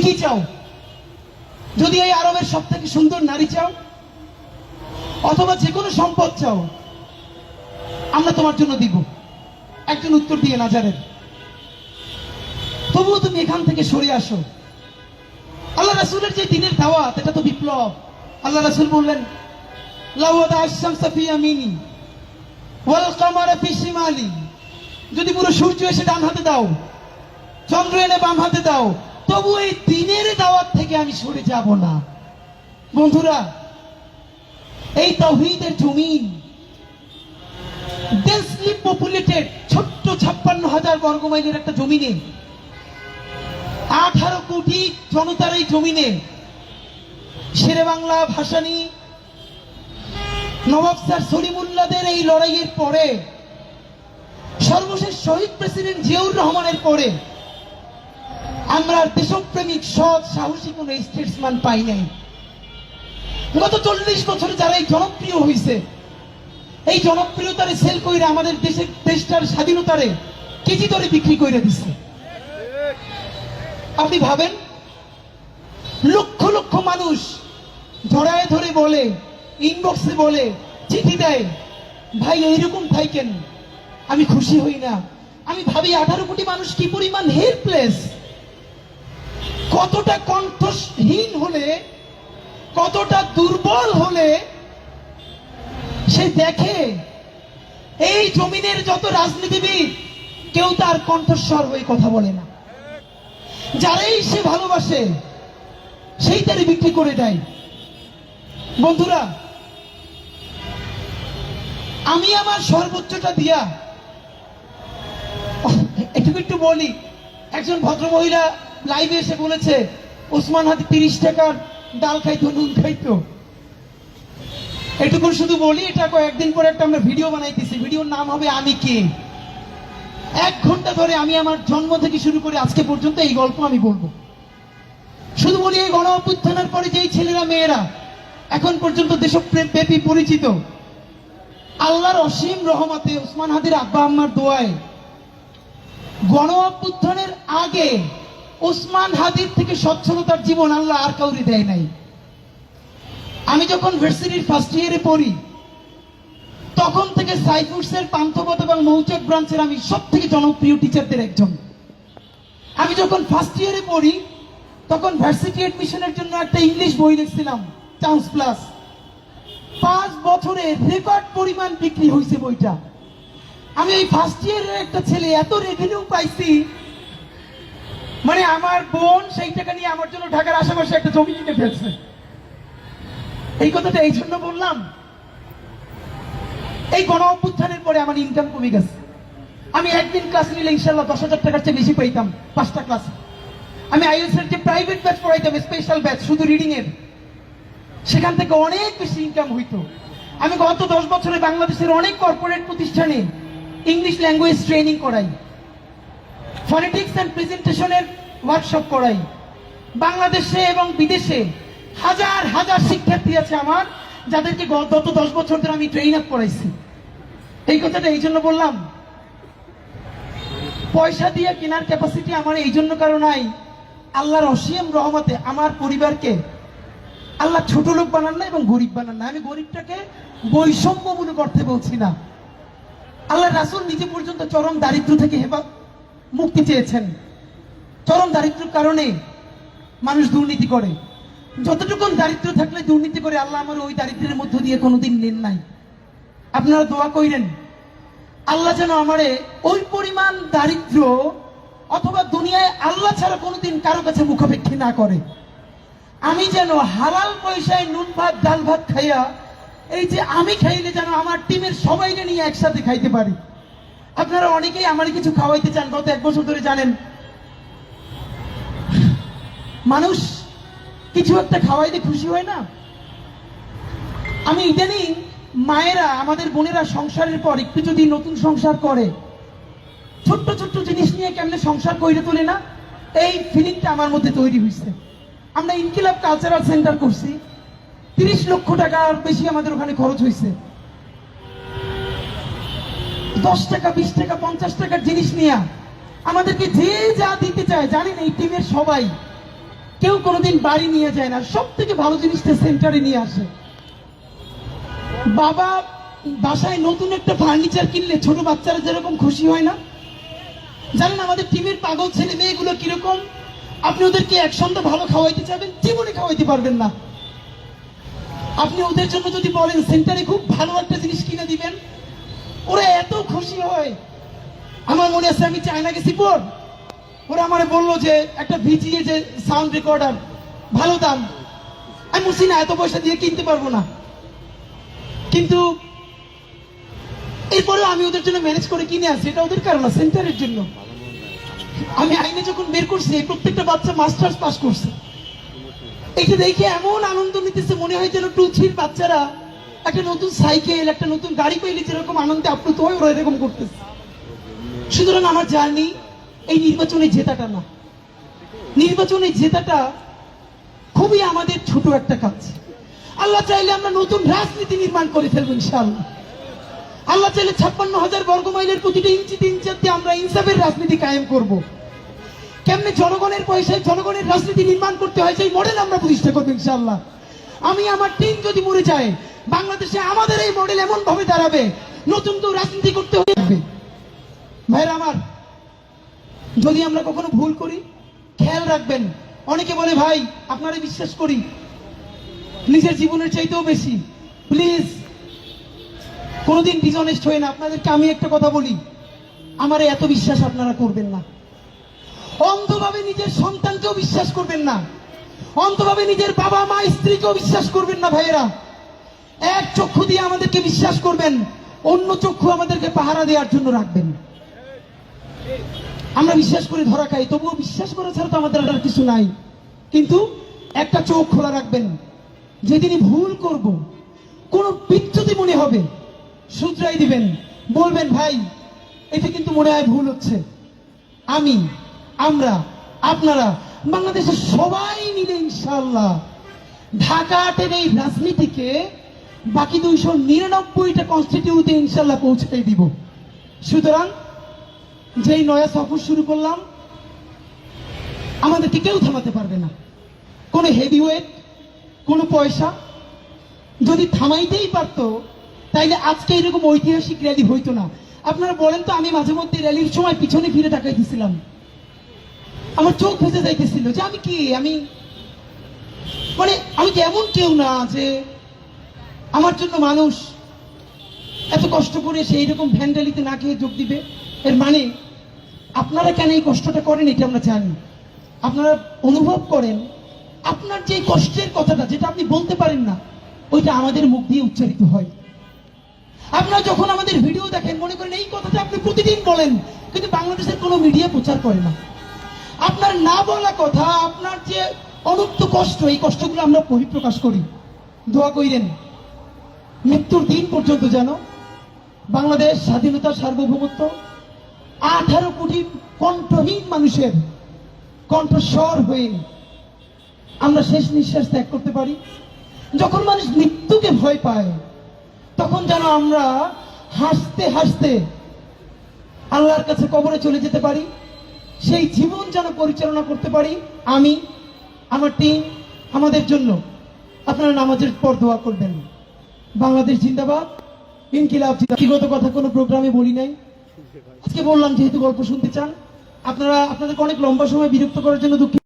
কি চাও? যদি এই আরবের সব থেকে সুন্দর নারী চাও, অথবা যে কোনো সম্পদ চাও, আমরা তোমার জন্য দিব। একজন উত্তর দিয়ে নাজারের। তবুও তুমি এখান থেকে সরে আসো। আল্লাহ রাসূলের যে দিনের দাওয়াত, এটা তো বিপ্লব। আল্লাহ রাসূল বললেন, লাওয়াদা আশ-শামসা ফি ইয়ামিনি ওয়াল কামারা ফি শিমালি। যদি পুরো সূর্য এসে ডান হাতে দাও, চন্দ্র এনে বাম হাতে দাও, তবু এই দিনের দাওয়াত থেকে আমি সরে যাব না। বন্ধুরা, এই তাওহীদের জমিন, ডেন্সলি পপুলেটেড ছোট্ট 56,000 বর্গমাইলের একটা জমিনে, 18 কোটি জনতার এই জমিনে শেরে বাংলা ভাসানী নবাব স্যার সলিমুল্লাহদের এই লড়াইয়ের পরে, সর্বশেষ শহীদ প্রেসিডেন্ট জিয়াউর রহমানের পরে আমরা দেশপ্রেমিক সৎ সাহসী কোন স্টেটসম্যান পাই নাই। গত 40 বছরে যারা এই জনপ্রিয় হয়েছে, এই জনপ্রিয়তারে সেল কইরা আমাদের দেশটার স্বাধীনতারে কেজি দরে বিক্রি করে দিচ্ছে। আপনি ভাবেন, লক্ষ লক্ষ মানুষ ধরায় ধরে বলে, ইনবক্সে বলে, চিঠি দেয়, ভাই এইরকম থাকেন, আমি খুশি হই না। আমি ভাবি 18 কোটি মানুষ কি পরিমাণ হেল্পলেস, কতটা কণ্ঠহীন হলে, কতটা দুর্বল হলে সে দেখে এই জমিনের যত রাজনীতিবিদ কেউ তার কণ্ঠস্বর হয়ে কথা বলে না। যারাই সে ভালোবাসে সেই তারে বিক্রি করে দেয়। বন্ধুরা, আমি আমার সর্বোচ্চটা দিয়া একটু বলি। একজন ভদ্রমহিলা লাইভে এসে বলেছে, ওসমান হাদি 30 টাকার ডাল খাইতো, নুন খাইতো। এটুকু শুধু বলি, এটা কয়েকদিন পরে একটা আমরা ভিডিও বানাইতেছি। ভিডিওর নাম হবে আমি কে। 1 ঘন্টা ধরে আমি আমার জন্ম থেকে শুরু করে আজকে পর্যন্ত এই গল্প আমি বলবো। শুধু বলি, এই গণ অভ্যুত্থানের পরে যেই ছেলেরা মেয়েরা এখন পর্যন্ত দেশপ্রেম ব্যাপী পরিচিত, আল্লাহর অসীম রহমতে, ওসমান হাদির আব্বা আম্মার দোয়ায়, গণ অভ্যুত্থানের আগে ওসমান হাদির থেকে সচ্ছলতার জীবন আল্লাহ আর কাউরি দেয় নাই। আমি যখন ভার্সিটির ফার্স্ট ইয়ারে পড়ি, তখন থেকে সাইফুডসের পান্থপথ এবং মৌচাক ব্রাঞ্চের আমি সব থেকে জনপ্রিয় টিচারদের একজন। আমি যখন ফার্স্ট ইয়ারে পড়ি, তখন ভার্সিটি এডমিশনের জন্য একটা ইংলিশ বই লিখছিলাম, চান্স প্লাস। 5 বছরে রেকর্ড পরিমাণ বিক্রি হয়েছে বইটা। আমি এই ফার্স্ট ইয়ারের একটা ছেলে, এত রেভিনিউ পাইছি, মানে আমার বোন সেই টাকা নিয়ে আমার জন্য ঢাকার আশেপাশে একটা জমি কিনে ফেলছে। এই কথাটা এই জন্য বললাম, এই গণ অভ্যুত্থানের পরে আমার ইনকাম কমে গেছে। আমি একদিন ক্লাস নিলে ইনশাল্লাহ 10,000 টাকার চেয়ে বেশি পাইতাম 5টা ক্লাস। আমি আইএলটিএস এর যে প্রাইভেট ব্যাচ পড়াইতাম, স্পেশাল ব্যাচ শুধু রিডিং এর, সেখান থেকে অনেক বেশি ইনকাম হইতো। আমি গত 10 বছরে বাংলাদেশের অনেক কর্পোরেট প্রতিষ্ঠানে ইংলিশ ল্যাঙ্গুয়েজ ট্রেনিং করাই, ফনেটিক্স এন্ড প্রেজেন্টেশনের ওয়ার্কশপ করাই। বাংলাদেশে এবং বিদেশে হাজার হাজার শিক্ষার্থী আছে আমার, যাদেরকে গত 10 বছর ধরে আমি ট্রেন আপ করাইছি। এই কথাটা এই জন্য বললাম, পয়সা দিয়ে কেনার ক্যাপাসিটি আমার এই জন্য কারণ নাই। আল্লাহর অসীম রহমতে আমার পরিবারকে আল্লাহ ছোট লোক বানান না এবং গরিব বানান না। আমি গরিবটাকে বৈষম্যমূলক অর্থে বলছি না। আল্লাহ রাসূল নিজে পর্যন্ত চরম দারিদ্র থেকে মুক্তি চেয়েছেন। চরম দারিদ্রের কারণে মানুষ দুর্নীতি করে। যতটুকু দারিদ্র থাকলে দুর্নীতি করে, আল্লাহ আমার ওই দারিদ্রের মধ্য দিয়ে কোনোদিন নেন নাই। আপনারা দোয়া কইরেন, আল্লাহ যেন আমারে ওই পরিমাণ দারিদ্র অথবা দুনিয়ায় আল্লাহ ছাড়া কোনোদিন কারো কাছে মুখাপেক্ষী না করে। আমি যেন হালাল পয়সায় নুন ভাত ডাল ভাত খাইয়া, এই যে আমি খাইলে যেন আমার টিমের সবাইকে নিয়ে একসাথে খাইতে পারি। আপনারা অনেকেই আমার কিছু খাওয়াইতে চান। গত 1 বছর ধরে জানেন, মানুষ কিছু একটা খাওয়াইতে খুশি হয় না। আমি ইদানিং মায়েরা, আমাদের বোনেরা সংসারের পর একটু যদি নতুন সংসার করে, ছোট্ট ছোট্ট জিনিস নিয়ে কেমনে সংসার কইরে তোলে না, এই ফিলিংটা আমার মধ্যে তৈরি হয়েছে। আমরা ইনকিলাব কালচারাল সেন্টার করছি, 30 লক্ষ টাকার বেশি আমাদের ওখানে খরচ হয়েছে। 10 টাকা 20 টাকা 50 টাকার জিনিস নিয়ে আমাদেরকে যে যা দিতে চায়, জানেন এই টিমের সবাই কেউ কোনোদিন বাড়ি নিয়ে যায় না, সব থেকে ভালো জিনিসটা সেন্টারে নিয়ে আসে। বাবা বাসায় নতুন একটা ফার্নিচার কিনলে ছোট বাচ্চারা যেরকম খুশি হয় না, জানেন আমাদের টিমের পাগল ছেলে মেয়েগুলো কিরকম? আপনি ওদেরকে এক সন্ধ্যা ভালো খাওয়াইতে চাবেন, জীবনে খাওয়াইতে পারবেন না। আপনি ওদের জন্য যদি বলেন সেন্টারে খুব ভালো একটা জিনিস কিনে দিবেন, ওরা এত খুশি হয়। আমার মনে আছে আমি চায়না গেছি পর, ওরা আমারে বললো যে একটা ভিজিএ যে সাউন্ড রেকর্ডার ভালো দাম, আমি বলছি না এত পয়সা দিয়ে কিনতে পারবো না, কিন্তু এরপরেও আমি ওদের জন্য ম্যানেজ করে কিনে আসি। এটা ওদের কারণ না, সেন্টারের জন্য। আমি আইনে যখন বের করছি প্রত্যেকটা বাচ্চা মাস্টার্স পাস করছে, এটা দেখে এমন আনন্দ নিতেছে, মনে হয় যেন 2-3 বাচ্চারা একটা নতুন সাইকেল একটা নতুন গাড়ি পেলে যেরকম আনন্দে আপ্লুত হয় ওরা এরকম করতেছে। সুতরাং আমার জার্নি এই নির্বাচনে জেতাটা না, নির্বাচনে জেতাটা খুবই আমাদের ছোট একটা কাজ। আল্লাহ চাইলে আমরা নতুন রাজনীতি নির্মাণ করে ফেলবো ইনশাআল্লাহ। আল্লাহ চাইলে 56,000 বর্গ মাইলের প্রতিটা ইঞ্চিতে ইঞ্চিতে আমরা ইনসাফের রাজনীতি কায়েম করব। কেমনে জনগণের পয়সায় জনগণের রাজনীতি নির্মাণ করতে হয় সেই মডেল আমরা প্রতিষ্ঠা করবো ইনশাআল্লাহ। আমি আমার টিম যদি মরে যায়, বাংলাদেশে আমাদের এই মডেল এমন ভাবে দাঁড়াবে, নতুন তো রাজনীতি করতে হবে। ভাইরা আমার, যদি আমরা কখনো ভুল করি খেয়াল রাখবেন। অনেকে বলে ভাই আপনারা বিশ্বাস করি নিজের জীবনের চাইতেও বেশি, প্লিজ কোনোদিন ডিসঅনেস্ট হয়ে না। আপনাদেরকে আমি একটা কথা বলি, আমার এত বিশ্বাস আপনারা করবেন না। অন্ধভাবে নিজের সন্তানকেও বিশ্বাস করবেন না, অন্ধভাবে নিজের বাবা মা স্ত্রীকেও বিশ্বাস করবেন না। ভাইয়েরা, এক চক্ষু দিয়ে আমাদেরকে বিশ্বাস করবেন, অন্য চক্ষু আমাদেরকে পাহারা দেওয়ার জন্য রাখবেন। আমরা বিশ্বাস করে ধরা খাই, তবুও বিশ্বাস করা ছাড়া তো আমাদের আর কিছু নাই। কিন্তু একটা চোখ খোলা রাখবেন, যেদিনই ভুল করব, কোন বিচ্যুতি মনে হবে শুধরাই দিবেন, বলবেন ভাই এটা কিন্তু মনে হয় ভুল হচ্ছে। আমি, আমরা, আপনারা, বাংলাদেশের সবাই মিলে ইনশাআল্লাহ ঢাকা 8-এর এই রাজনীতিকে বাকি 299টা কনস্টিটিউতে ইনশাআল্লাহ পৌঁছাই দিব। সুতরাং যেই নয়া সফর শুরু করলাম, আমাদেরকে কেউ থামাতে পারবে না। কোনো হেভিওয়েট, কোনো পয়সা যদি থামাইতেই পারতো, তাইলে আজকে এরকম ঐতিহাসিক র্যালি হইতো না। আপনারা বলেন তো, আমি মাঝে মধ্যে র্যালির সময় পিছনে ফিরে তাকাইতেছিলাম, আমার চোখ ভেসে যাইতেছিল যে আমি কি, আমি কি এমন কেউ না যে আমার জন্য মানুষ এত কষ্ট করে সেই রকম ভ্যান র্যালিতে না গিয়ে যোগ দিবে। এর মানে আপনারা কেন এই কষ্টটা করেন এটা আমরা জানি। আপনারা অনুভব করেন আপনার যে কষ্টের কথাটা, যেটা আপনি বলতে পারেন না, ওইটা আমাদের মুখ দিয়ে উচ্চারিত হয়। আপনারা যখন আমাদের ভিডিও দেখেন মনে করেন এই কথাটা আপনি প্রতিদিন বলেন, কিন্তু বাংলাদেশের কোনো মিডিয়া প্রচার করে না। আপনার না বলা কথা, আপনার যে অনুক্ত কষ্ট, এই কষ্টগুলো আমরা বহিঃপ্রকাশ করি। দোয়া কইরেন মৃত্যুর দিন পর্যন্ত যেন বাংলাদেশ স্বাধীনতা, সার্বভৌমত্ব, 18 কোটি কণ্ঠহীন মানুষের কণ্ঠস্বর হয়ে আমরা শেষ নিঃশ্বাস ত্যাগ করতে পারি। যখন মানুষ মৃত্যুকে ভয় পায়, তখন যেন আমরা হাসতে হাসতে আল্লাহর কাছে কবরে চলে যেতে পারি, সেই জীবন যেন পরিচালনা করতে পারি। আমি, আমার টিম, আমাদের জন্য আপনারা নামাজের পর দোয়া করবেন। বাংলাদেশ জিন্দাবাদ, ইনকিলাব জিন্দাবাদ। ব্যক্তিগত কথা কোনো প্রোগ্রামে বলি নাই, আজকে বললাম যেহেতু গল্প শুনতে চান আপনারা। আপনাদেরকে অনেক লম্বা সময় বিরক্ত করার জন্য দুঃখিত।